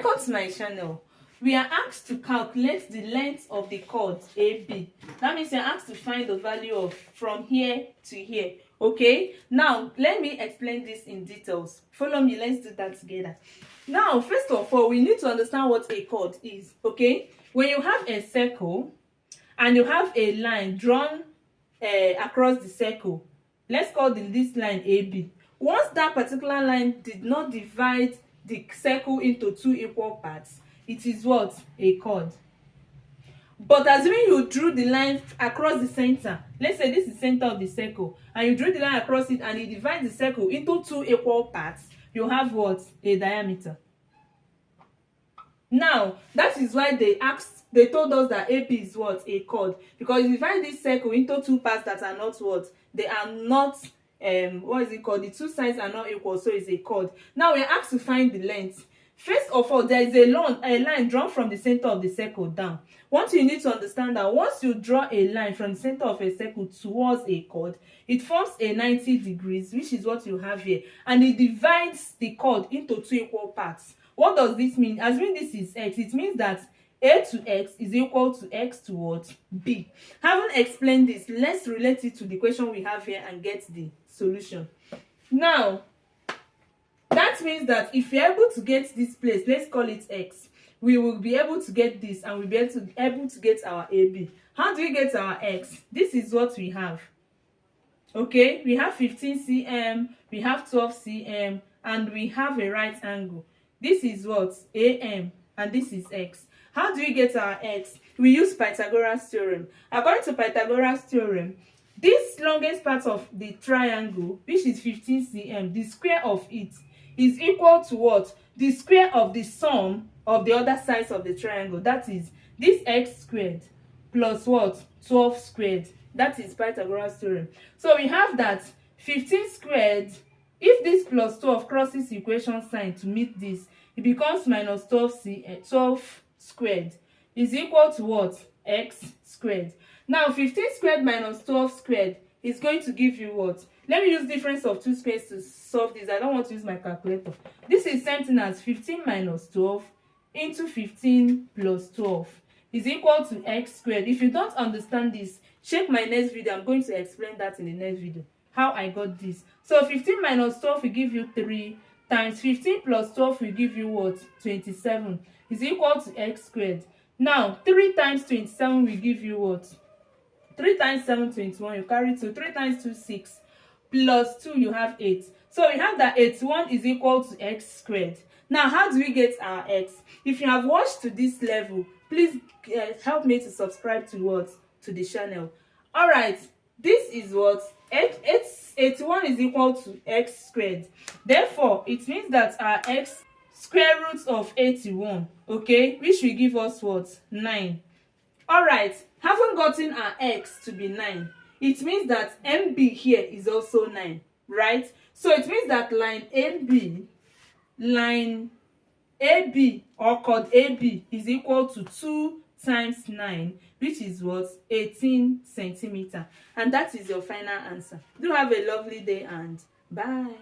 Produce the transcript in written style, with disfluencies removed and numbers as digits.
Welcome to my channel. We are asked to calculate the length of the chord AB. That means you're asked to find the value of from here to here. Okay, now let me explain this in details. Follow me, let's do that together. Now, first of all, we need to understand what a chord is. Okay, when you have a circle and you have a line drawn across the circle, let's call this line AB. Once that particular line did not divide the circle into two equal parts, it is what? A chord. But assuming you drew the line across the center, let's say this is the center of the circle, and you drew the line across it and you divide the circle into two equal parts, you have what? A diameter. Now, that is why they told us that AB is what? A chord. Because you divide this circle into two parts that are not what? They are not what is it called? The two sides are not equal, so it's a chord. Now we're asked to find the length. First of all, there is a line drawn from the center of the circle down. Once you need to understand that once you draw a line from the center of a circle towards a chord, it forms a 90 degrees, which is what you have here, and it divides the chord into two equal parts. What does this mean? Assuming this is x, it means that a to x is equal to x to what? B. Having explained this, let's relate it to the question we have here and get the solution. Now, that means that if you're able to get this place, let's call it x, we will be able to get this and we'll be able to get our AB. How do we get our x? This is what we have. Okay, we have 15 cm, we have 12 cm, and we have a right angle. This is what? AM, and this is x. How do we get our x? We use Pythagoras theorem. According to Pythagoras theorem, this longest part of the triangle, which is 15 cm, the square of it is equal to what? The square of the sum of the other sides of the triangle. That is this x squared plus what? 12 squared. That is Pythagoras theorem. So we have that 15 squared, if this plus 12 crosses equation sign to meet this, it becomes minus 12 squared is equal to what? X squared. Now 15 squared minus 12 squared is going to give you what? Let me use difference of two squares to solve this. I don't want to use my calculator. This is something as 15 minus 12 into 15 plus 12 is equal to x squared. If you don't understand this, check my next video. I'm going to explain that in the next video, how I got this. So 15 minus 12 will give you 3 times 15 plus 12 will give you what? 27 is equal to x squared. Now 3 times 27 will give you what? 3 times 7, 21. You carry 2. 3 times 2, 6. Plus 2, you have 8. So we have that 81 is equal to x squared. Now, how do we get our x? If you have watched to this level, please help me to subscribe to what? To the channel. All right, this is what? 81 is equal to x squared. Therefore, it means that our x square root of 81, okay, which will give us what? 9. All right, having gotten our x to be 9, it means that MB here is also 9, right? So it means that line AB or chord AB is equal to 2 times 9, which is what? 18 centimeter. And that is your final answer. Do have a lovely day and bye.